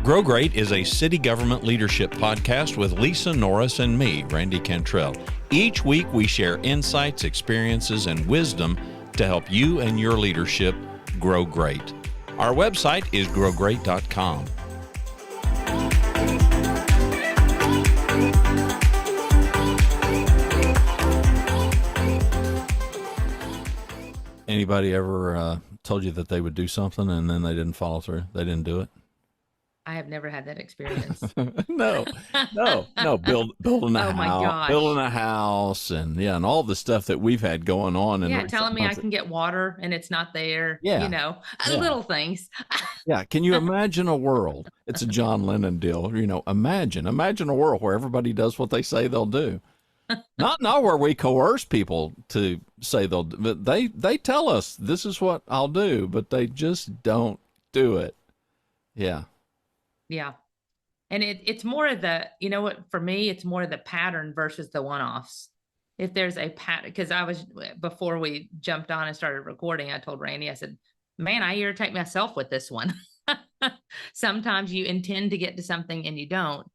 Grow Great is a city government leadership podcast with Lisa Norris and me, Randy Cantrell. Each week we share insights, experiences, and wisdom to help you and your leadership grow great. Our website is growgreat.com. Anybody ever told you that they would do something and then they didn't follow through? They didn't do it? I have never had that experience. No. Building a Oh my house, gosh. building a house, and all the stuff that we've had going on. In recent telling me I months. can get water and it's not there. Yeah. Little things. Yeah. Can you imagine a world? It's a John Lennon deal. Imagine a world where everybody does what they say they'll do. Not where we coerce people to say they'll do, but they tell us this is what I'll do, but they just don't do it. Yeah. Yeah. And it's more of the, for me, it's more of the pattern versus the one-offs. If there's a pattern, because before we jumped on and started recording, I told Randy, I said, man, I irritate myself with this one. Sometimes you intend to get to something and you don't,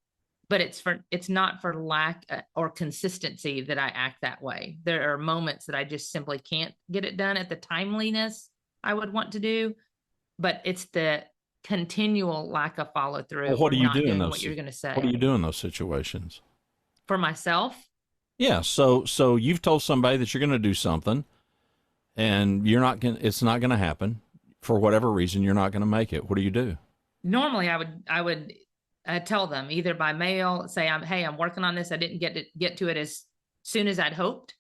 but it's not for lack or consistency that I act that way. There are moments that I just simply can't get it done at the timeliness I would want to do, but it's the continual lack of follow through. Well, what do you do in those? What you're going to say? What do you do in those situations? For myself? Yeah. So you've told somebody that you're going to do something, and it's not going to happen for whatever reason. You're not going to make it. What do you do? Normally, I would tell them either by mail, say, I'm working on this. I didn't get to it as soon as I'd hoped,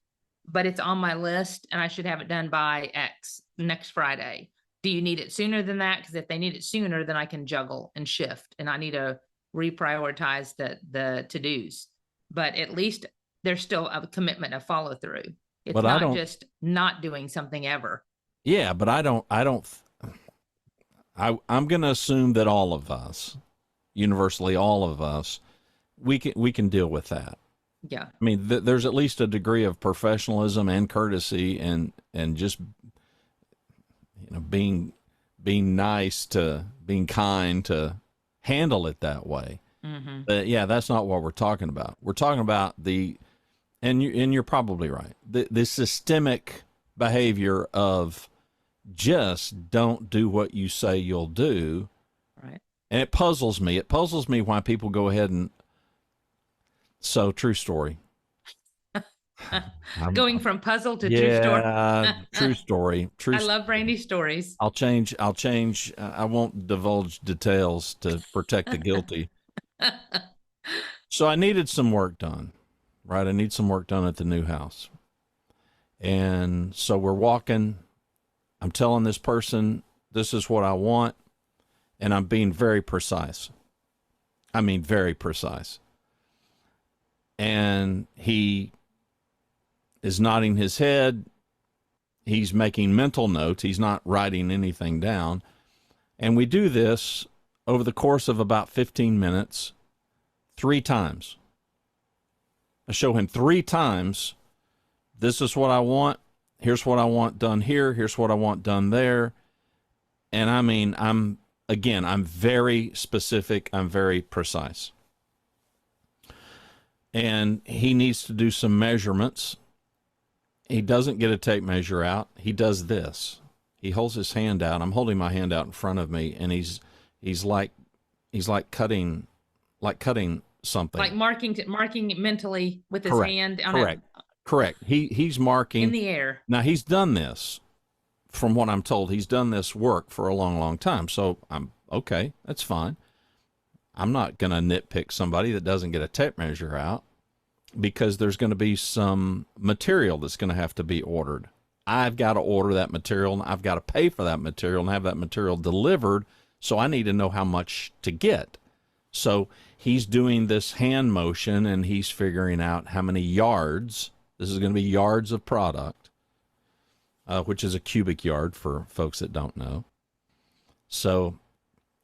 but it's on my list, and I should have it done by X next Friday. Do you need it sooner than that? Because if they need it sooner, then I can juggle and shift, and I need to reprioritize the to-dos. But at least there's still a commitment of follow through. It's not just not doing something ever. Yeah, but I'm going to assume that all of us, universally all of us, we can deal with that. Yeah. I mean, there's at least a degree of professionalism and courtesy and just being nice to being kind to handle it that way. Mm-hmm. But yeah, that's not what we're talking about. We're talking about and you're probably right. The systemic behavior of just don't do what you say you'll do. Right. And it puzzles me. It puzzles me why people go ahead so true story. Going from puzzle to true story. True story. I love Randy's stories. I'll change. I won't divulge details to protect the guilty. So I needed some work done, right? I need some work done at the new house. And so we're walking. I'm telling this person, this is what I want. And I'm being very precise. I mean, very precise. And he is nodding his head. He's making mental notes. He's not writing anything down. And we do this over the course of about 15 minutes, 3 times. I show him 3 times. This is what I want. Here's what I want done here. Here's what I want done there. And I mean, I'm very specific. I'm very precise. And he needs to do some measurements. He doesn't get a tape measure out. He does this. He holds his hand out. I'm holding my hand out in front of me, and he's like cutting something. Like marking mentally with his hand. Correct. He's marking in the air. Now he's done this, from what I'm told, he's done this work for a long, long time. So I'm okay. That's fine. I'm not going to nitpick somebody that doesn't get a tape measure out, because there's going to be some material that's going to have to be ordered. I've got to order that material, and I've got to pay for that material and have that material delivered. So I need to know how much to get. So he's doing this hand motion, and he's figuring out how many yards. This is going to be yards of product, which is a cubic yard for folks that don't know. So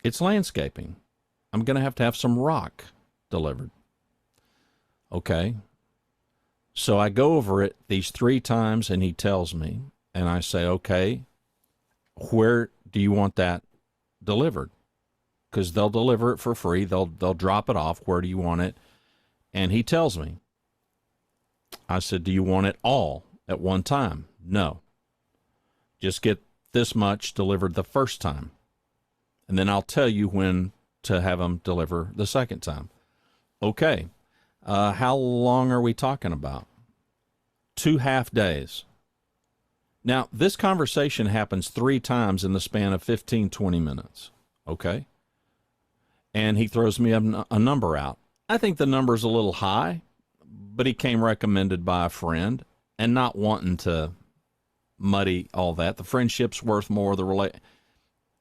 it's landscaping. I'm going to have some rock delivered. Okay. So I go over it these 3 times, and he tells me, and I say, okay, where do you want that delivered? because they'll deliver it for free. They'll drop it off. Where do you want it? And he tells me. I said, do you want it all at one time? No. Just get this much delivered the first time. And then I'll tell you when to have them deliver the second time. Okay. How long are we talking about? 2.5 days. Now, this conversation happens 3 times in the span of 15, 20 minutes. Okay. And he throws me a number out. I think the number's a little high, but he came recommended by a friend, and not wanting to muddy all that. The friendship's worth more.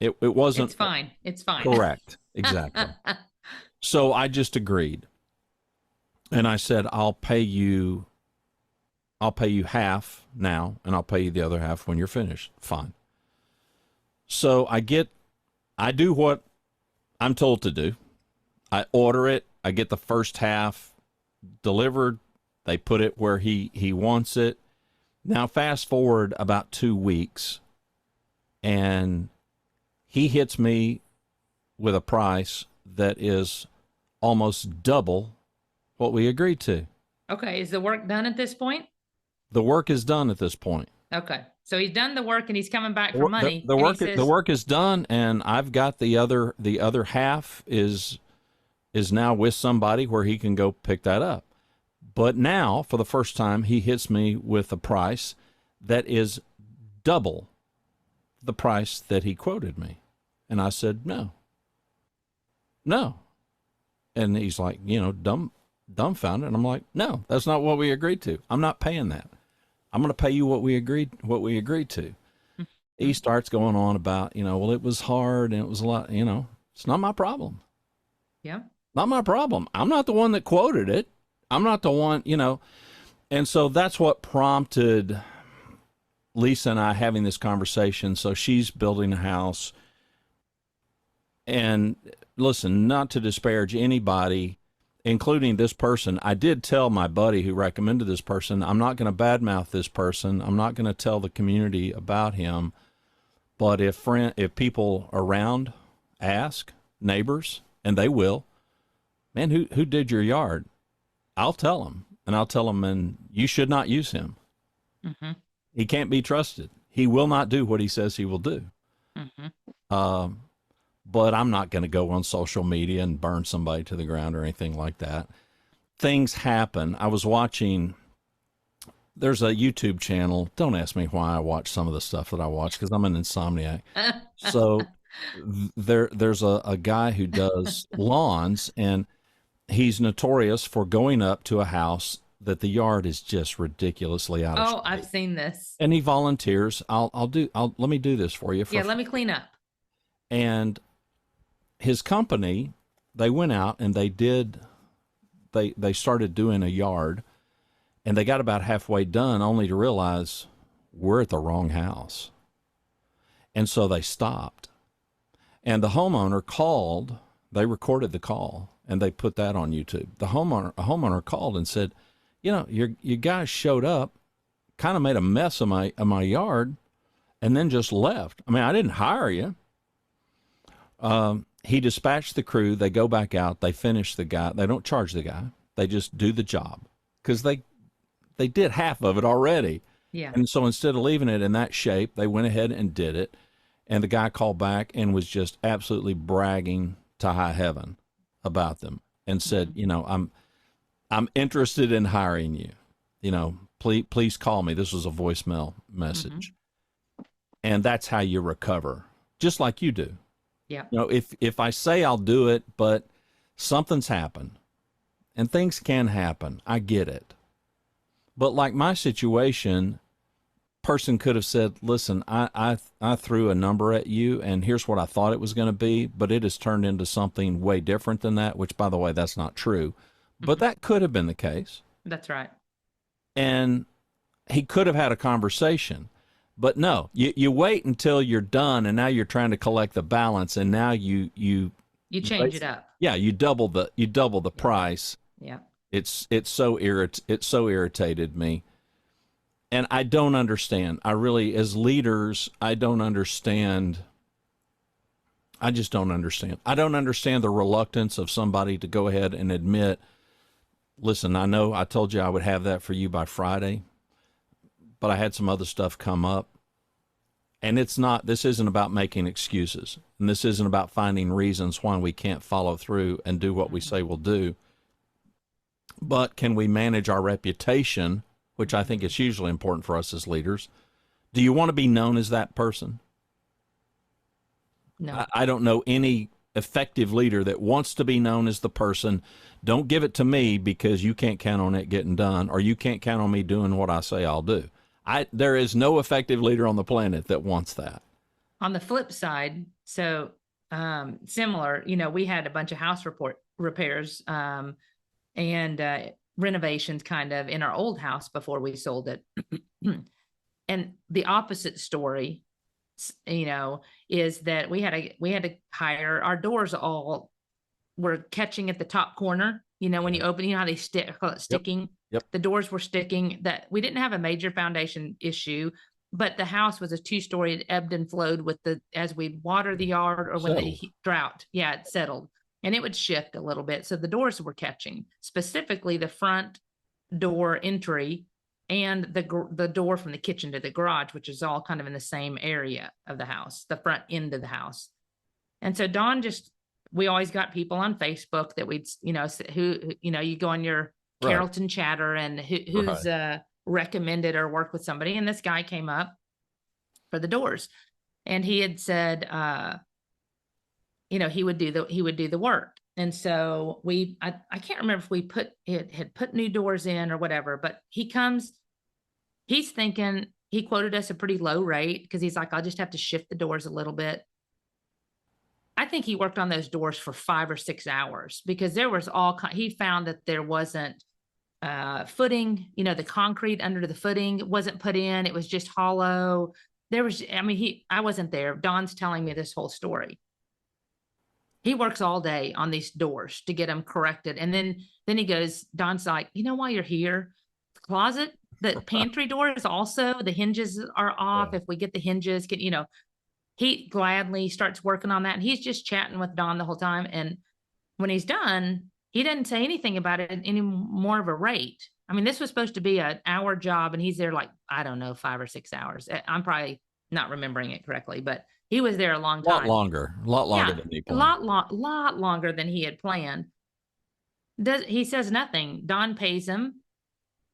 It wasn't. It's fine. It's fine. Correct. Exactly. So I just agreed. And I said, I'll pay you half now, and I'll pay you the other half when you're finished. Fine. So I do what I'm told to do. I order it. I get the first half delivered. They put it where he wants it. Now, fast forward about 2 weeks, and he hits me with a price that is almost double what we agreed to. Okay. Is the work done at this point? The work is done at this point. Okay. So he's done the work and he's coming back for money. The work is done, and I've got the other half is now with somebody where he can go pick that up. But now, for the first time, he hits me with a price that is double the price that he quoted me. And I said, no. And he's like, dumbfounded. And I'm like, no, that's not what we agreed to. I'm not paying that. I'm going to pay you what we agreed to. He starts going on about, well, it was hard and it was a lot, it's not my problem. Yeah. Not my problem. I'm not the one that quoted it. I'm not the one, And so that's what prompted Lisa and I having this conversation. So she's building a house. And listen, not to disparage anybody, including this person. I did tell my buddy who recommended this person, I'm not going to badmouth this person. I'm not going to tell the community about him. But if people around ask, neighbors, and they will, man, who did your yard? I'll tell them, and you should not use him. Mm-hmm. He can't be trusted. He will not do what he says he will do. Mm-hmm. But I'm not going to go on social media and burn somebody to the ground or anything like that. Things happen. I was watching, there's a YouTube channel. Don't ask me why I watch some of the stuff that I watch, because I'm an insomniac. So there's a guy who does lawns, and he's notorious for going up to a house that the yard is just ridiculously out of shape. I've seen this. And he volunteers. Let me do this for you. Let me clean up. And his company, they went out and they started doing a yard, and they got about halfway done only to realize we're at the wrong house. And so they stopped. And the homeowner called, they recorded the call, and they put that on YouTube. A homeowner called and said, you guys showed up, kind of made a mess of my yard, and then just left. I mean, I didn't hire you. He dispatched the crew. They go back out. They finish the guy. They don't charge the guy. They just do the job, because they did half of it already. Yeah. And so instead of leaving it in that shape, they went ahead and did it. And the guy called back and was just absolutely bragging to high heaven about them, and said, I'm interested in hiring you. Please call me. This was a voicemail message. Mm-hmm. And that's how you recover, just like you do. Yeah. If I say I'll do it, but something's happened, and things can happen, I get it. But like my situation, person could have said, listen, I threw a number at you, and here's what I thought it was going to be, but it has turned into something way different than that, which, by the way, that's not true. Mm-hmm. But that could have been the case. That's right. And he could have had a conversation. But no, you wait until you're done, and now you're trying to collect the balance, and now you change it up. Yeah, you double the price. Yeah. It so irritated me. And I don't understand. I really, as leaders, I don't understand I just don't understand. I don't understand the reluctance of somebody to go ahead and admit, listen, I know I told you I would have that for you by Friday, but I had some other stuff come up. And this isn't about making excuses. And this isn't about finding reasons why we can't follow through and do what we say we'll do. But can we manage our reputation, which I think is hugely important for us as leaders? Do you want to be known as that person? No. I don't know any effective leader that wants to be known as the person. Don't give it to me because you can't count on it getting done, or you can't count on me doing what I say I'll do. There is no effective leader on the planet that wants that. On the flip side, so similar, we had a bunch of house repairs and renovations kind of in our old house before we sold it. And the opposite story, is that we had to hire, our doors all were catching at the top corner. When you open, how they stick, I call it sticking. Yep. The doors were sticking. That we didn't have a major foundation issue, but the house was a 2-story. It ebbed and flowed as we'd water the yard or when the drought. Yeah, it settled and it would shift a little bit. So the doors were catching, specifically the front door entry and the door from the kitchen to the garage, which is all kind of in the same area of the house, the front end of the house. And so we always got people on Facebook that we'd, who, you go on your Carrollton chatter and who's recommended or worked with somebody. And this guy came up for the doors and he had said, he would do the work. And so I can't remember if we had put new doors in or whatever, but he's thinking, he quoted us a pretty low rate because he's like, I'll just have to shift the doors a little bit. I think he worked on those doors for 5 or 6 hours because there was he found that there wasn't footing, the concrete under the footing wasn't put in. It was just hollow. I wasn't there. Don's telling me this whole story. He works all day on these doors to get them corrected. And then he goes, Don's like, while you're here, the closet, the pantry door is also, the hinges are off. Yeah. If we get the hinges, he gladly starts working on that. And he's just chatting with Don the whole time. And when he's done, he doesn't say anything about it any more of a rate. I mean, this was supposed to be an hour job and he's there like, I don't know, 5 or 6 hours. I'm probably not remembering it correctly, but he was there a long time. A lot longer than he planned. Lot longer than he had planned. He says nothing. Don pays him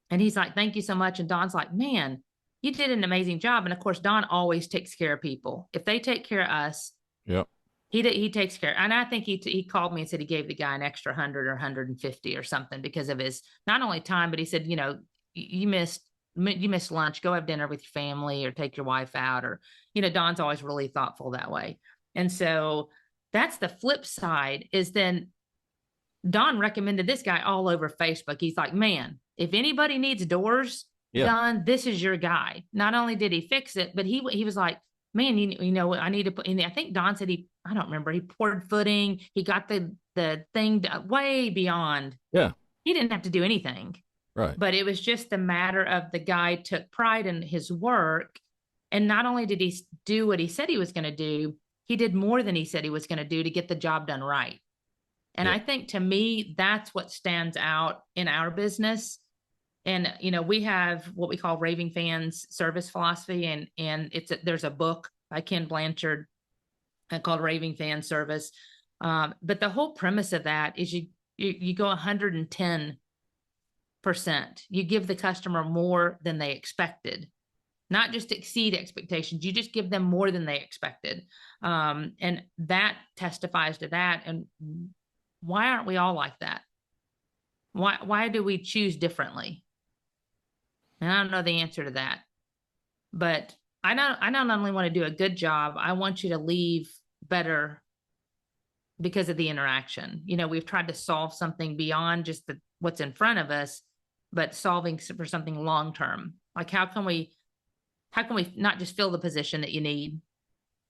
and he's like, thank you so much. And Don's like, man, you did an amazing job. And of course, Don always takes care of people. If they take care of us, yep, he takes care. And I think he called me and said he gave the guy an extra 100 or 150 or something because of his not only time, but he said, you missed lunch, go have dinner with your family or take your wife out, or Don's always really thoughtful that way. And so that's the flip side, is then Don recommended this guy all over Facebook. He's like, man, if anybody needs doors, Don, this is your guy. Not only did he fix it, but he was like, man, I need to put in. I think Don said I don't remember. He poured footing. He got the thing way beyond. Yeah. He didn't have to do anything. Right. But it was just a matter of the guy took pride in his work. And not only did he do what he said he was going to do, he did more than he said he was going to do to get the job done right. And I think, to me, that's what stands out in our business. And, we have what we call Raving Fans service philosophy. And there's a book by Ken Blanchard called Raving Fan Service. But the whole premise of that is you go 110%. You give the customer more than they expected, not just exceed expectations. You just give them more than they expected. And that testifies to that. And why aren't we all like that? Why do we choose differently? And I don't know the answer to that, but I not only want to do a good job, I want you to leave better because of the interaction. We've tried to solve something beyond just what's in front of us, but solving for something long-term. Like how can we not just fill the position that you need?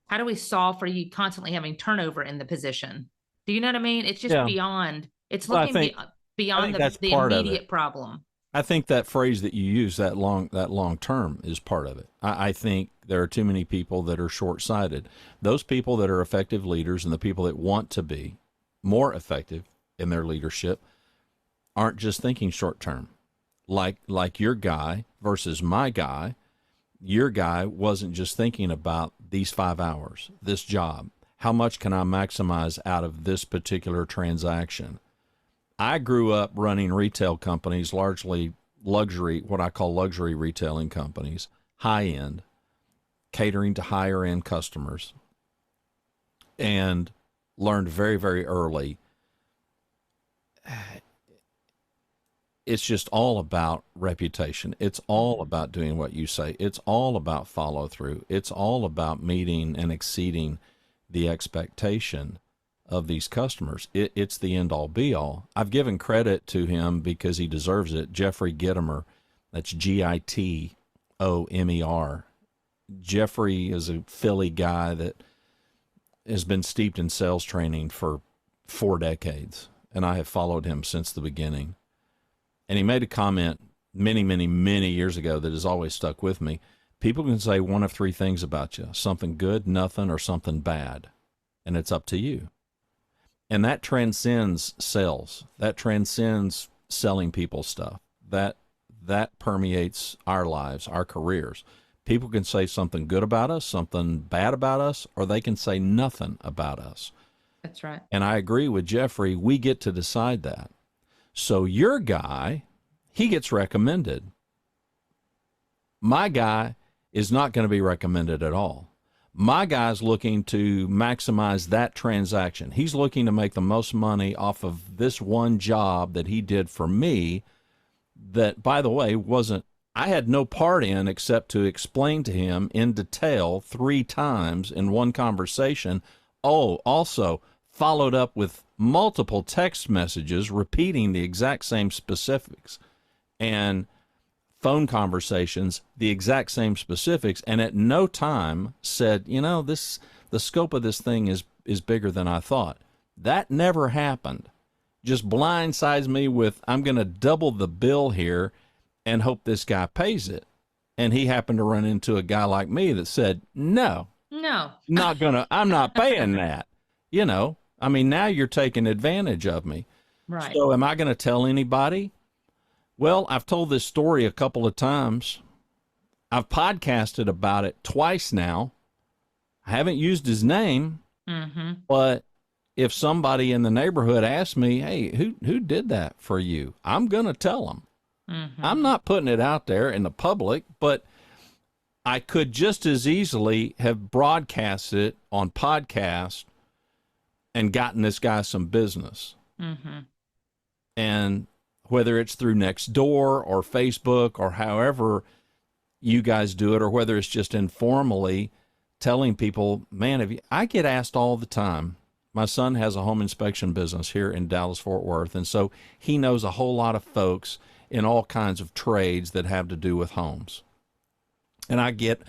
How do we solve for you constantly having turnover in the position? Do you know what I mean? It's just beyond, it's looking beyond the immediate problem. I think that phrase that you use, that long term, is part of it. I think there are too many people that are short sighted. Those people that are effective leaders and the people that want to be more effective in their leadership aren't just thinking short term. Like your guy versus my guy, your guy wasn't just thinking about these 5 hours, this job. How much can I maximize out of this particular transaction? I grew up running retail companies, largely luxury, what I call luxury retailing companies, high end, catering to higher end customers, and learned very, very early. It's just all about reputation. It's all about doing what you say. It's all about follow through. It's all about meeting and exceeding the expectation of these customers. It's the end all be all. I've given credit to him because he deserves it. Jeffrey Gitomer, that's Gitomer. Jeffrey is a Philly guy that has been steeped in sales training for 4 decades, and I have followed him since the beginning. And he made a comment many, many, many years ago that has always stuck with me. People can say one of 3 things about you: something good, nothing, or something bad. And it's up to you. And that transcends sales. That transcends selling people stuff. That permeates our lives, our careers. People can say something good about us, something bad about us, or they can say nothing about us. That's right. And I agree with Jeffrey. We get to decide that. So your guy, he gets recommended. My guy is not going to be recommended at all. My guy's looking to maximize that transaction. He's looking to make the most money off of this one job that he did for me that, by the way, I had no part in except to explain to him in detail 3 times in one conversation. Oh, also followed up with multiple text messages repeating the exact same specifics, and phone conversations, the exact same specifics, and at no time said, the scope of this thing is bigger than I thought. That never happened. Just blindsides me with, I'm going to double the bill here and hope this guy pays it. And he happened to run into a guy like me that said, no, I'm not paying that. Now you're taking advantage of me. Right. So am I going to tell anybody? Well, I've told this story a couple of times. I've podcasted about it twice now. I haven't used his name, but if somebody in the neighborhood asks me, hey, who did that for you? I'm going to tell them. I'm not putting it out there in the public, but I could just as easily have broadcast it on podcast and gotten this guy some business. And whether it's through Nextdoor or Facebook or however you guys do it, or whether it's just informally telling people, man, I get asked all the time. My son has a home inspection business here in Dallas-Fort Worth, and so he knows a whole lot of folks in all kinds of trades that have to do with homes. And I get,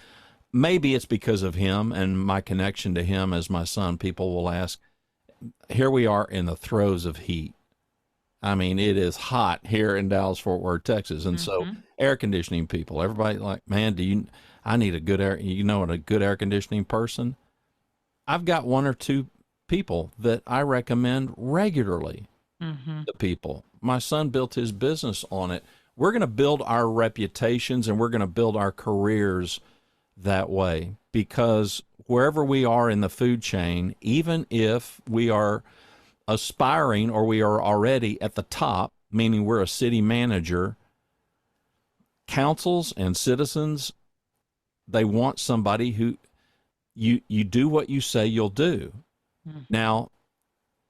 maybe it's because of him and my connection to him as my son, people will ask, here we are in the throes of heat. I mean, it is hot here in Dallas-Fort Worth, Texas. And so air conditioning people, everybody like, man, I need a good a good air conditioning person. I've got 1 or 2 people that I recommend regularly to people. My son built his business on it. We're going to build our reputations and we're going to build our careers that way, because wherever we are in the food chain, even if we are aspiring or we are already at the top, meaning we're a city manager, councils and citizens, they want somebody who you do what you say you'll do. Now,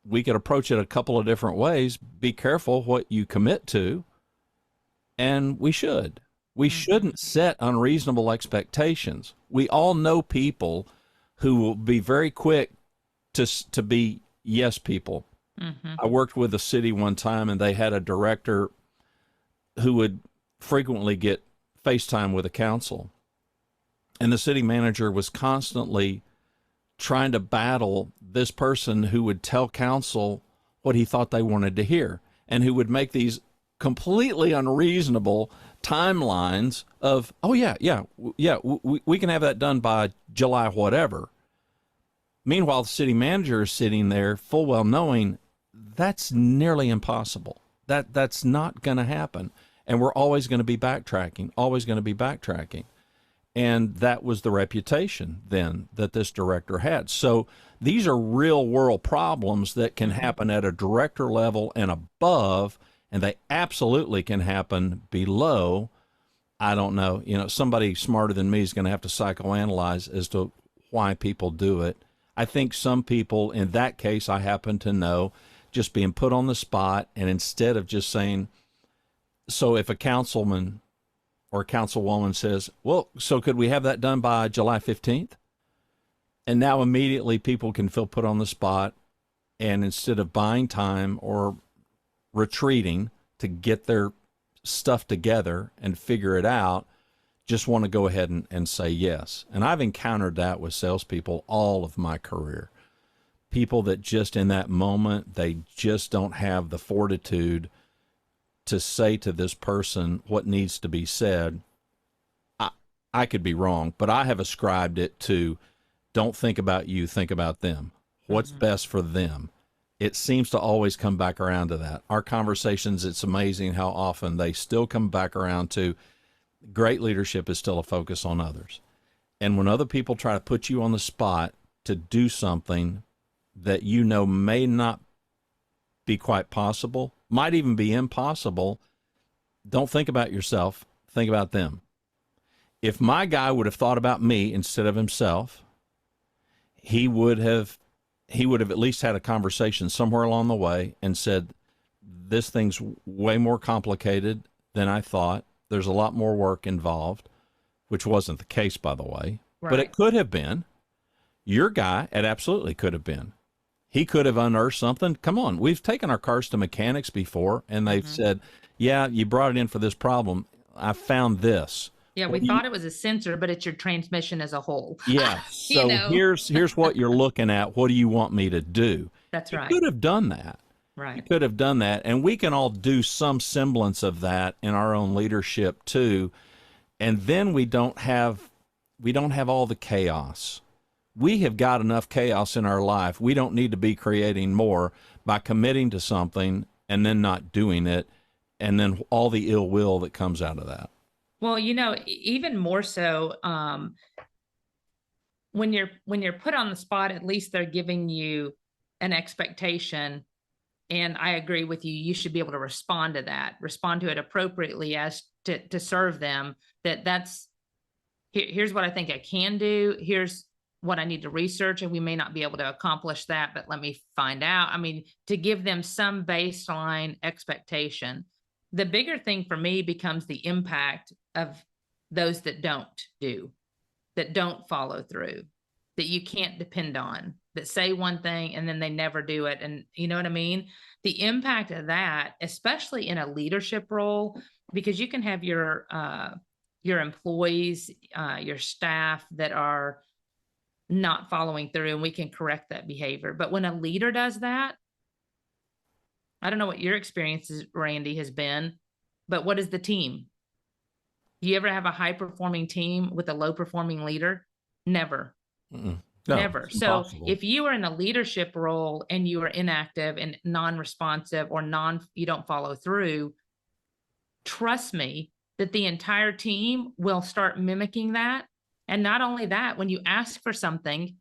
we could approach it a couple of different ways. Be careful what you commit to, and we should. We shouldn't set unreasonable expectations. We all know people who will be very quick to be yes people. I worked with a city one time, and they had a director who would frequently get FaceTime with a council. And the city manager was constantly trying to battle this person who would tell council what he thought they wanted to hear, and who would make these completely unreasonable timelines of, oh we can have that done by July whatever. Meanwhile, the city manager is sitting there full well knowing that's nearly impossible. That's not going to happen. And we're always going to be backtracking, always going to be backtracking. And that was the reputation then that this director had. So these are real world problems that can happen at a director level and above, and they absolutely can happen below. I don't know. Somebody smarter than me is going to have to psychoanalyze as to why people do it. I think some people, in that case, I happen to know, just being put on the spot, and instead of just saying, so if a councilman or a councilwoman says, well, so could we have that done by July 15th? And now immediately people can feel put on the spot, and instead of buying time or retreating to get their stuff together and figure it out, just want to go ahead and say yes. And I've encountered that with salespeople all of my career. People that just in that moment, they just don't have the fortitude to say to this person what needs to be said. I could be wrong, but I have ascribed it to, don't think about you, think about them. What's best for them? It seems to always come back around to that. Our conversations, it's amazing how often they still come back around to, great leadership is still a focus on others. And when other people try to put you on the spot to do something that may not be quite possible, might even be impossible, don't think about yourself, think about them. If my guy would have thought about me instead of himself, he would have at least had a conversation somewhere along the way and said, this thing's way more complicated than I thought. There's a lot more work involved, which wasn't the case, by the way. Right. But it could have been. Your guy, it absolutely could have been. He could have unearthed something. Come on, we've taken our cars to mechanics before, and they've said, yeah, you brought it in for this problem. I found this. Yeah, we thought it was a sensor, but it's your transmission as a whole. Yeah, so here's what you're looking at. What do you want me to do? That's right. You could have done that. Right. You could have done that, and we can all do some semblance of that in our own leadership too. And then we don't have all the chaos. We have got enough chaos in our life. We don't need to be creating more by committing to something and then not doing it, and then all the ill will that comes out of that. Well, even more so, when you're put on the spot, at least they're giving you an expectation. And I agree with you. You should be able to respond to it appropriately as to serve them. Here's what I think I can do. Here's what I need to research, and we may not be able to accomplish that, but let me find out. I mean, to give them some baseline expectation. The bigger thing for me becomes the impact of those that don't follow through, that you can't depend on, that say one thing and then they never do it. And you know what I mean? The impact of that, especially in a leadership role, because you can have your employees, your staff that are not following through, and we can correct that behavior. But when a leader does that, I don't know what your experiences, Randy, has been, but what is the team? Do you ever have a high-performing team with a low-performing leader? Never. No, never. So if you are in a leadership role and you are inactive and non-responsive or you don't follow through, trust me that the entire team will start mimicking that. And not only that, when you ask for something,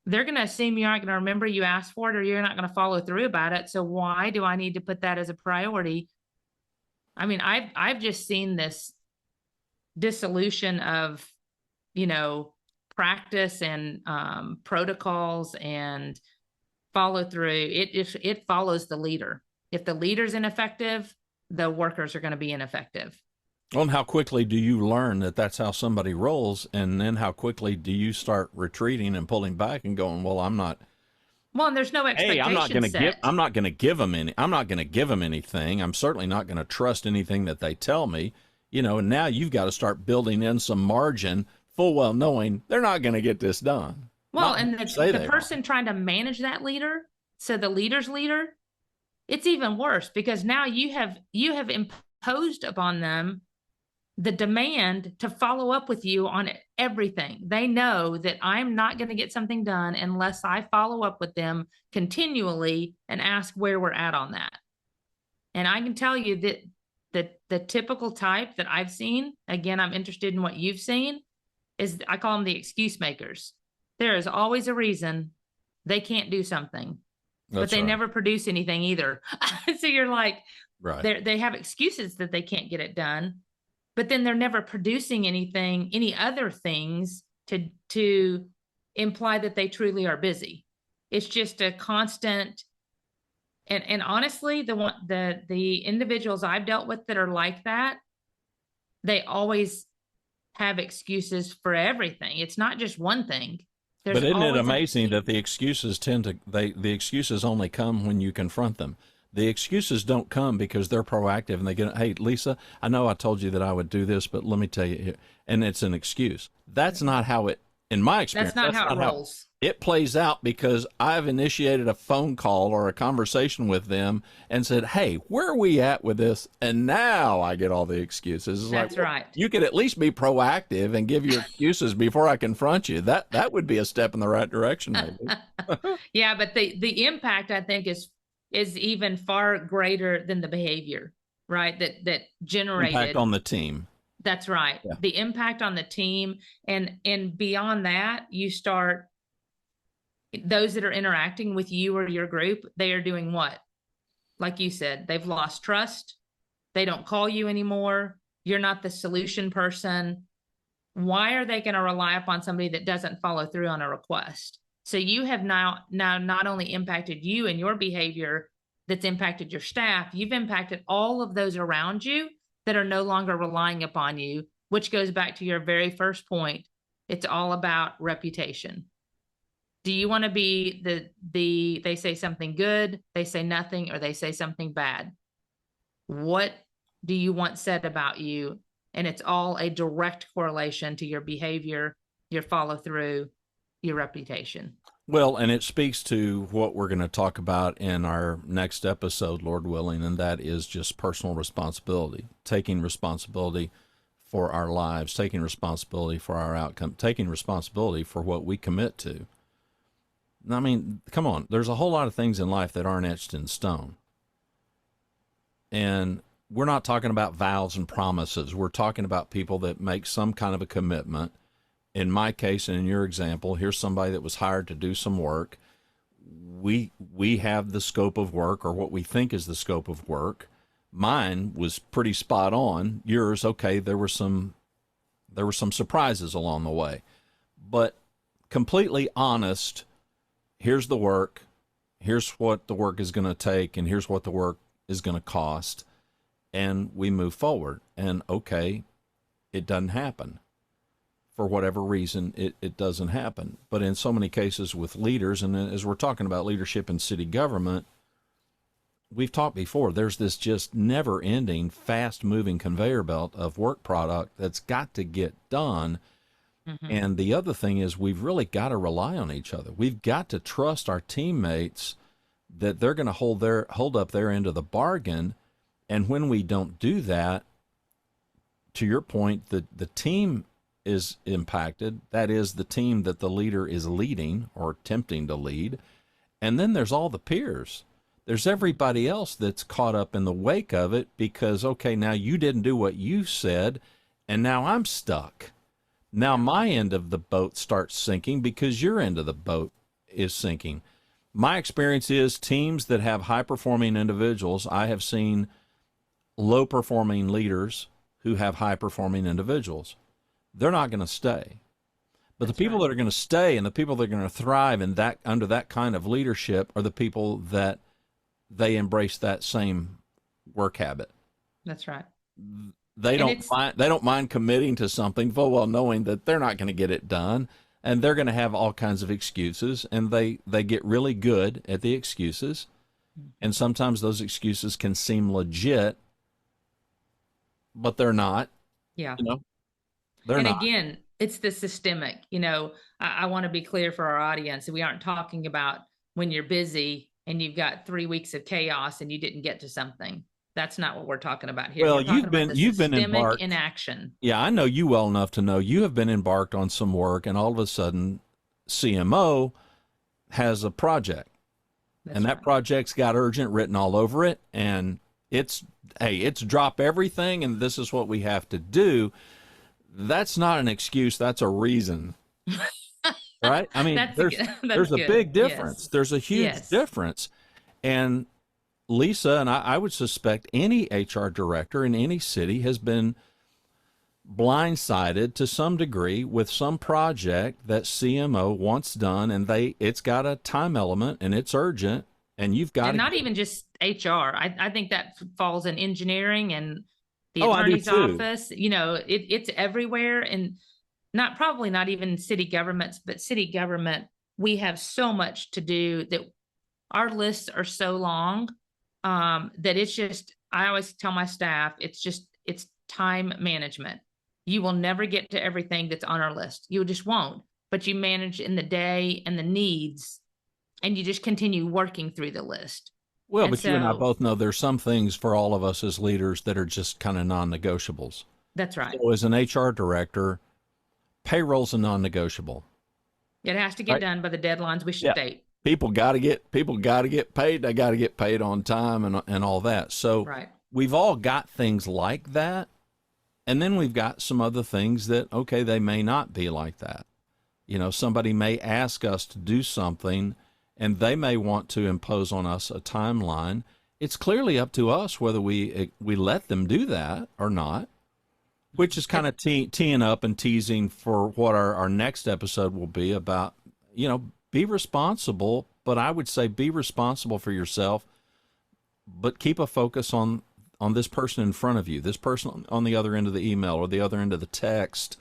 they're going to assume you aren't going to remember you asked for it, or you're not going to follow through about it. So why do I need to put that as a priority? I mean, I've just seen this dissolution of, practice and protocols and follow through. It follows the leader. If the leader's ineffective, the workers are going to be ineffective. Well, and how quickly do you learn that that's how somebody rolls? And then how quickly do you start retreating and pulling back and going, well, I'm not. Well, and there's no expectation. Hey, I'm not going to give them anything. I'm certainly not going to trust anything that they tell me, and now you've got to start building in some margin, full well knowing they're not going to get this done. Well, and the person trying to manage that leader, so the leader's leader, it's even worse because now you have imposed upon them the demand to follow up with you on everything. They know that I'm not going to get something done unless I follow up with them continually and ask where we're at on that. And I can tell you that the typical type that I've seen, again, I'm interested in what you've seen, is I call them the excuse makers. There is always a reason they can't do something, but they never produce anything either. So you're like, right. they have excuses that they can't get it done, but then they're never producing anything, any other things to imply that they truly are busy. It's just a constant. And honestly, the individuals I've dealt with that are like that, they always have excuses for everything. It's not just one thing. There's But isn't it always amazing that the excuses the excuses only come when you confront them. The excuses don't come because they're proactive and they get, hey, Lisa, I know I told you that I would do this, but let me tell you here. And it's an excuse. That's not how it, in my experience, That's not how it rolls. It plays out because I've initiated a phone call or a conversation with them and said, hey, where are we at with this? And now I get all the excuses. It's That's like, right. you could at least be proactive and give your excuses before I confront you. That would be a step in the right direction, maybe. Yeah, but the impact I think is even far greater than the behavior, right? That generated Impact on the team. That's right. Yeah. The impact on the team, and beyond that, you start, those that are interacting with you or your group, they are doing what? Like you said, they've lost trust. They don't call you anymore. You're not the solution person. Why are they going to rely upon somebody that doesn't follow through on a request? So you have now not only impacted you and your behavior, that's impacted your staff, you've impacted all of those around you that are no longer relying upon you, which goes back to your very first point. It's all about reputation. Do you want to be they say something good, they say nothing, or they say something bad? What do you want said about you? And it's all a direct correlation to your behavior, your follow through, your reputation. Well, and it speaks to what we're going to talk about in our next episode, Lord willing, and that is just personal responsibility, taking responsibility for our lives, taking responsibility for our outcome, taking responsibility for what we commit to. I mean, come on, there's a whole lot of things in life that aren't etched in stone. And we're not talking about vows and promises. We're talking about people that make some kind of a commitment. In my case, and in your example, here's somebody that was hired to do some work. We have the scope of work, or what we think is the scope of work. Mine was pretty spot on. Yours, okay, there were some surprises along the way. But completely honest, here's the work, here's what the work is going to take, and here's what the work is going to cost. And we move forward. And okay, it doesn't happen. For whatever reason, it doesn't happen. But in so many cases with leaders, and as we're talking about leadership in city government, we've talked before, there's this just never-ending, fast-moving conveyor belt of work product that's got to get done. Mm-hmm. And the other thing is we've really got to rely on each other. We've got to trust our teammates that they're going to hold up their end of the bargain. And when we don't do that, to your point, the team is impacted. That is the team that the leader is leading or attempting to lead. And then there's all the peers. There's everybody else that's caught up in the wake of it because, okay, now you didn't do what you said, and now I'm stuck. Now my end of the boat starts sinking because your end of the boat is sinking. My experience is teams that have high-performing individuals, I have seen low-performing leaders who have high-performing individuals. They're not going to stay. But the people that are going to stay and the people that are going to thrive in that under that kind of leadership are the people that they embrace that same work habit. That's right. They don't mind committing to something full well knowing that they're not going to get it done, and they're going to have all kinds of excuses, and they get really good at the excuses. And sometimes those excuses can seem legit, but they're not. Yeah. You know? They're and not. Again, it's the systemic. I want to be clear for our audience. We aren't talking about when you're busy and you've got 3 weeks of chaos and you didn't get to something. That's not what we're talking about here. Well, We're talking about the you've been systemic embarked. inaction. Yeah, I know you well enough to know you have been embarked on some work, and all of a sudden, CMO has a project, That's and that right. project's got urgent written all over it, and it's it's drop everything, and this is what we have to do. That's not an excuse. That's a reason, right? I mean, That's that's there's a good. big Yes. difference. There's a huge Yes. difference, and Lisa and I would suspect any HR director in any city has been blindsided to some degree with some project that CMO wants done, and it's got a time element and it's urgent, and you've got And to not get. even just HR. I think that falls in engineering and the Oh, I do attorney's too. office. It's everywhere, and probably not even city governments, but city government. We have so much to do that our lists are so long, that it's just, I always tell my staff, it's time management. You will never get to everything that's on our list. You just won't, but you manage in the day and the needs, and you just continue working through the list. Well, And but you and I so both know there's some things for all of us as leaders that are just kind of non-negotiables. that's right. So as an HR director, payroll's a non-negotiable. It has to get Right? done by the deadlines we Yeah. state. People got to get paid. They got to get paid on time and all that. So Right. we've all got things like that. And then we've got some other things that, okay, they may not be like that. Somebody may ask us to do something and they may want to impose on us a timeline. It's clearly up to us whether we let them do that or not, which is kind of teeing up and teasing for what our next episode will be about, be responsible, but I would say be responsible for yourself, but keep a focus on this person in front of you, this person on the other end of the email or the other end of the text.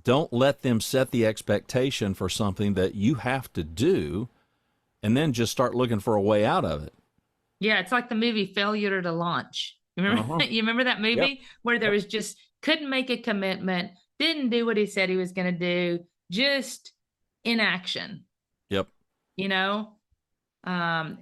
Don't let them set the expectation for something that you have to do and then just start looking for a way out of it. Yeah, it's like the movie Failure to Launch. You remember? Uh-huh. You remember that movie Yep. where there Yep. was just couldn't make a commitment, didn't do what he said he was going to do, just inaction. Yep.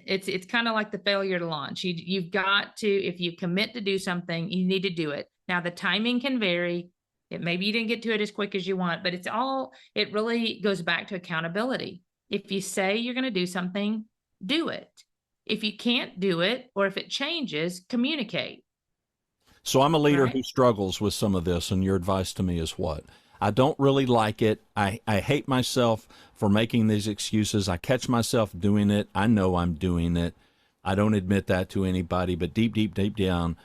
It's kind of like the failure to launch. You've got to, if you commit to do something, you need to do it. Now the timing can vary. Maybe you didn't get to it as quick as you want, but it really goes back to accountability. If you say you're going to do something, do it. If you can't do it, or if it changes, communicate. So I'm a leader Right. who struggles with some of this, and your advice to me is what? I don't really like it. I hate myself for making these excuses. I catch myself doing it. I know I'm doing it. I don't admit that to anybody, but deep, deep, deep down,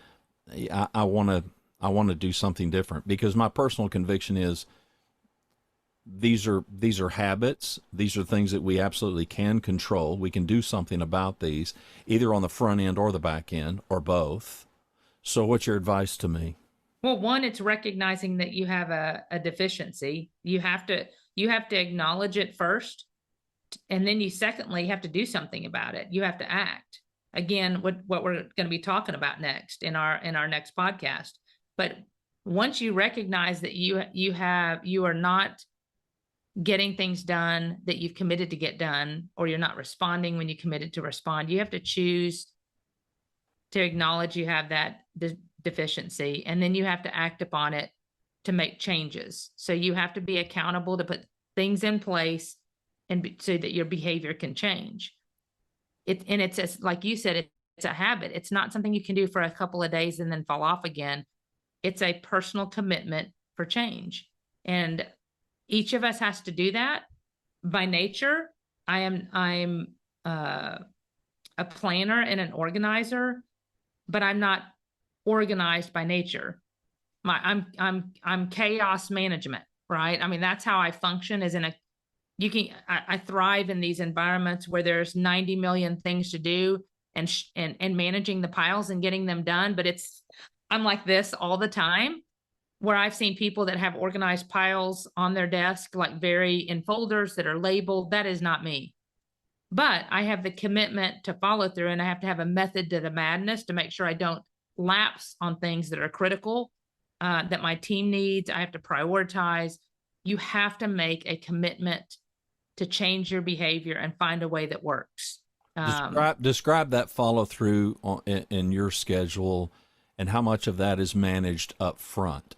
I want to do something different, because my personal conviction is these are habits. These are things that we absolutely can control. We can do something about these, either on the front end or the back end or both. So what's your advice to me? Well, one, it's recognizing that you have a deficiency. You have to acknowledge it first, and then you secondly have to do something about it. You have to act. Again, what we're going to be talking about next in our next podcast. But once you recognize that you are not getting things done that you've committed to get done, or you're not responding when you committed to respond, you have to choose to acknowledge you have that deficiency, and then you have to act upon it to make changes. So you have to be accountable to put things in place so that your behavior can change. It's like you said, it's a habit. It's not something you can do for a couple of days and then fall off again. It's a personal commitment for change, and each of us has to do that. By nature, I'm a planner and an organizer, but I'm not organized by nature. I'm chaos management, right? I mean, that's how I function. I thrive in these environments where there's 90 million things to do, and managing the piles and getting them done. But I'm like this all the time, where I've seen people that have organized piles on their desk, like in folders that are labeled. That is not me. But I have the commitment to follow through, and I have to have a method to the madness to make sure I don't lapse on things that are critical, that my team needs. I have to prioritize. You have to make a commitment to change your behavior and find a way that works. Um, Describe that follow through in your schedule, and how much of that is managed up front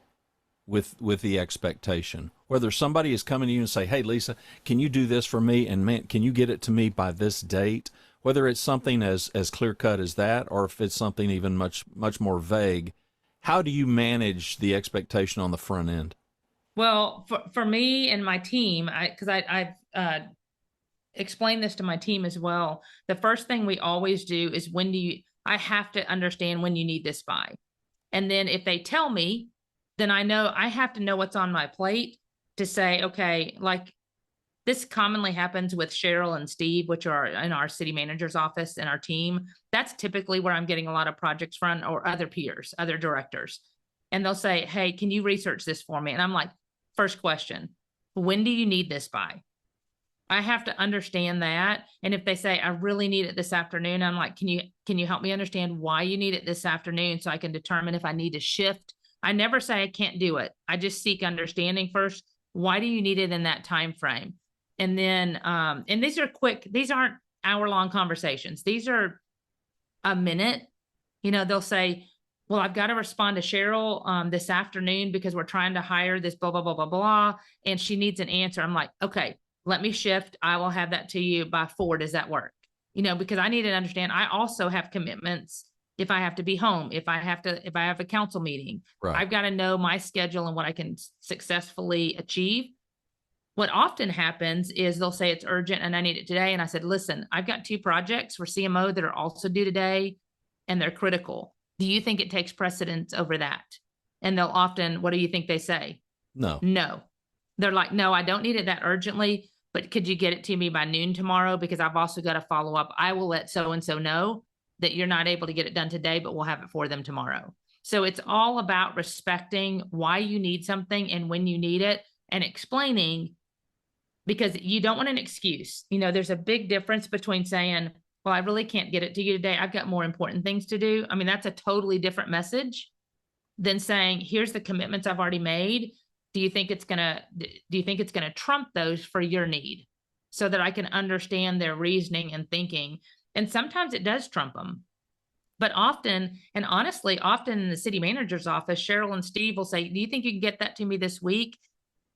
with the expectation. Whether somebody is coming to you and say, "Hey, Lisa, can you do this for me?" and man, can you get it to me by this date? Whether it's something as clear cut as that, or if it's something even much more vague, how do you manage the expectation on the front end? well, for me and my team, I've explained this to my team as well. The first thing we always do is I have to understand when you need this by. And then if they tell me, then I know I have to know what's on my plate to say, okay, like this commonly happens with Cheryl and Steve, which are in our city manager's office and our team. That's typically where I'm getting a lot of projects from, or other peers, other directors. And they'll say, hey, can you research this for me? And I'm like, first question, when do you need this by? I have to understand that. And if they say, I really need it this afternoon, I'm like, can you help me understand why you need it this afternoon so I can determine if I need to shift? I never say I can't do it. I just seek understanding first. Why do you need it in that time frame? And then, and these are quick, these aren't hour-long conversations. These are a minute. They'll say, well, I've got to respond to Cheryl this afternoon because we're trying to hire this blah, blah, blah, blah, blah. And she needs an answer. I'm like, okay, let me shift. I will have that to you by 4. Does that work? Because I need to understand. I also have commitments. If I have to be home, if I have a council meeting, Right. I've got to know my schedule and what I can successfully achieve. What often happens is they'll say it's urgent and I need it today. And I said, listen, I've got 2 projects for CMO that are also due today and they're critical. Do you think it takes precedence over that? And they'll often, what do you think they say? No. No. They're like, no, I don't need it that urgently, but could you get it to me by noon tomorrow? Because I've also got to follow up. I will let so-and-so know that you're not able to get it done today, but we'll have it for them tomorrow. So it's all about respecting why you need something and when you need it and explaining, because you don't want an excuse. There's a big difference between saying, well, I really can't get it to you today. I've got more important things to do. I mean, that's a totally different message than saying, here's the commitments I've already made. Do you think it's gonna trump those for your need, so that I can understand their reasoning and thinking? And sometimes it does trump them. But often, and honestly, often in the city manager's office, Cheryl and Steve will say, do you think you can get that to me this week?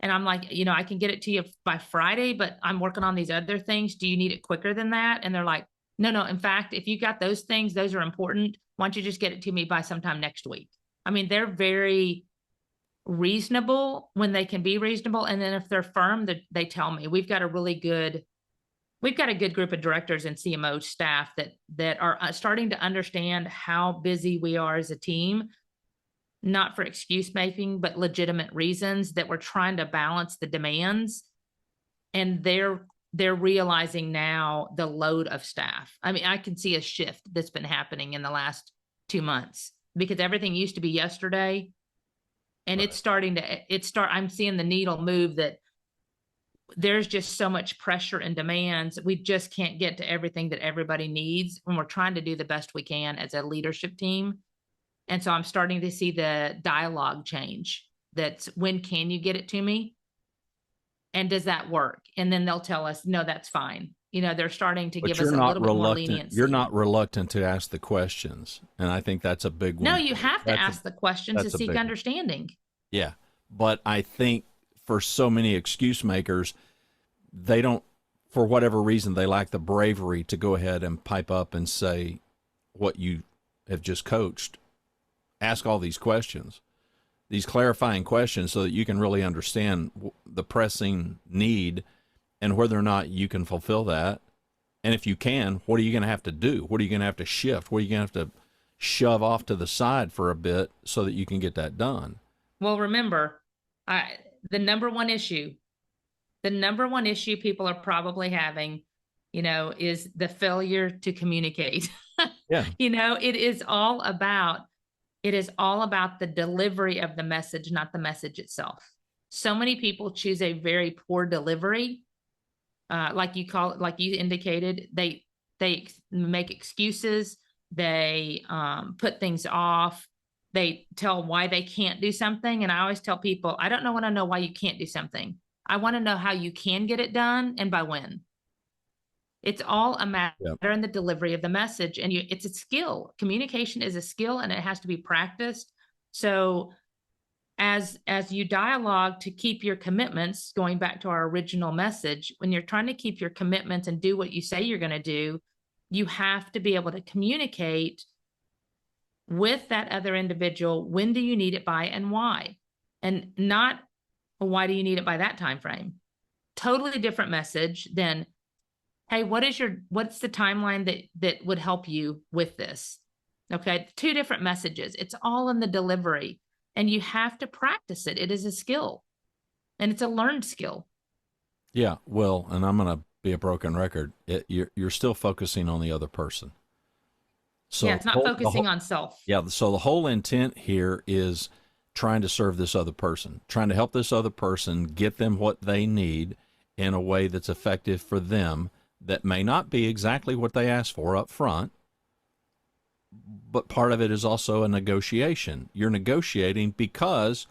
And I'm like, I can get it to you by Friday, but I'm working on these other things. Do you need it quicker than that? And they're like, no. In fact, if you got those things, those are important. Why don't you just get it to me by sometime next week? I mean, they're very reasonable when they can be reasonable. And then if they're firm, they tell me. We've got a good group of directors and CMO staff that are starting to understand how busy we are as a team, not for excuse making, but legitimate reasons, that we're trying to balance the demands. And they're realizing now the load of staff. I mean, I can see a shift that's been happening in the last 2 months, because everything used to be yesterday. And right. I'm seeing the needle move, that there's just so much pressure and demands. We just can't get to everything that everybody needs when we're trying to do the best we can as a leadership team. And so I'm starting to see the dialogue change. That's, when can you get it to me? And does that work? And then they'll tell us, no, that's fine. They're starting to give us a little bit more leniency. You're not reluctant to ask the questions. And I think that's a big one. No, you have to ask the questions to seek understanding. Yeah. But I think for so many excuse makers, they don't, for whatever reason, they lack the bravery to go ahead and pipe up and say what you have just coached. Ask all these questions, these clarifying questions, so that you can really understand the pressing need and whether or not you can fulfill that. And if you can, what are you going to have to do? What are you going to have to shift? What are you going to have to shove off to the side for a bit so that you can get that done? Well, remember, the number one issue people are probably having, is the failure to communicate. Yeah. It is all about the delivery of the message, not the message itself. So many people choose a very poor delivery. Like you indicated, they make excuses. They put things off. They tell why they can't do something. And I always tell people, I don't want to know why you can't do something. I want to know how you can get it done and by when. It's all a matter Yep. in the delivery of the message. And it's a skill. Communication is a skill and it has to be practiced. So as you dialogue to keep your commitments, going back to our original message, when you're trying to keep your commitments and do what you say you're going to do, you have to be able to communicate with that other individual. When do you need it by and why? And not, well, why do you need it by that time frame? Totally different message than, hey, what's the timeline that would help you with this? Okay, 2 different messages. It's all in the delivery, and you have to practice it. It is a skill, and it's a learned skill. Yeah, well, and I'm going to be a broken record. You're still focusing on the other person. So yeah, it's not focusing on self. Yeah, so the whole intent here is trying to serve this other person, trying to help this other person get them what they need in a way that's effective for them, that may not be exactly what they asked for up front, but part of it is also a negotiation. You're negotiating because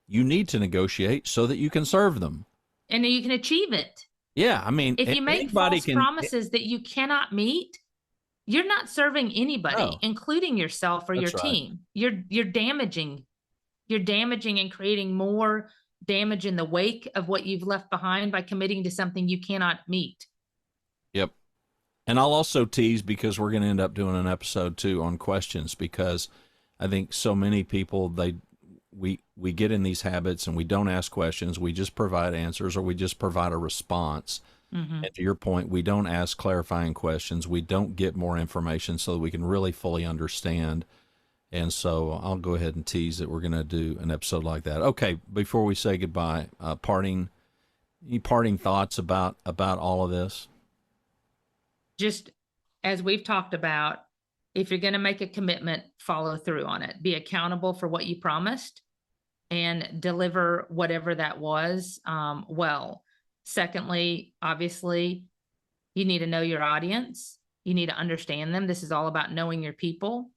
you need to negotiate so that you can serve them. And you can achieve it. Yeah, I mean, if you make false promises that you cannot meet, you're not serving anybody, including yourself or your team. You're damaging. You're damaging and creating more damage in the wake of what you've left behind by committing to something you cannot meet. Yep. And I'll also tease, because we're going to end up doing an episode too on questions, because I think so many people, we get in these habits and we don't ask questions. We just provide answers, or we just provide a response. And to your point, we don't ask clarifying questions. We don't get more information so that we can really fully understand. And so I'll go ahead and tease that we're going to do an episode like that. Okay, before we say goodbye, any parting thoughts about all of this? Just as we've talked about, if you're going to make a commitment, follow through on it. Be accountable for what you promised and deliver whatever that was well. Secondly, obviously, you need to know your audience. You need to understand them. This is all about knowing your people,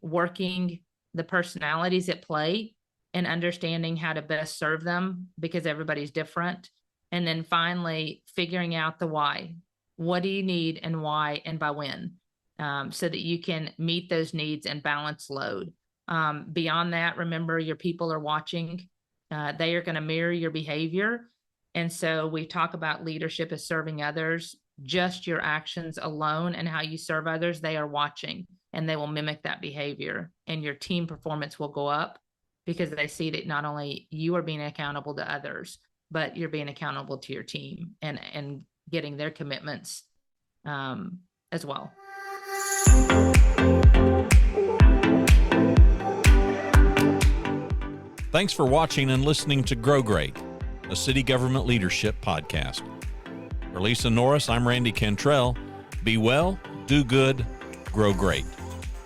working the personalities at play and understanding how to best serve them, because everybody's different. And then finally, figuring out the why. What do you need and why and by when, so that you can meet those needs and balance load. Beyond that, remember, your people are watching. They are going to mirror your behavior. And so we talk about leadership as serving others. Just your actions alone and how you serve others, they are watching, and they will mimic that behavior. And your team performance will go up because they see that not only you are being accountable to others, but you're being accountable to your team and getting their commitments as well. Thanks for watching and listening to Grow Great, a city government leadership podcast. For Lisa Norris, I'm Randy Cantrell. Be well, do good, grow great.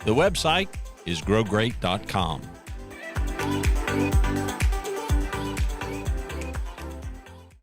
The website is growgreat.com.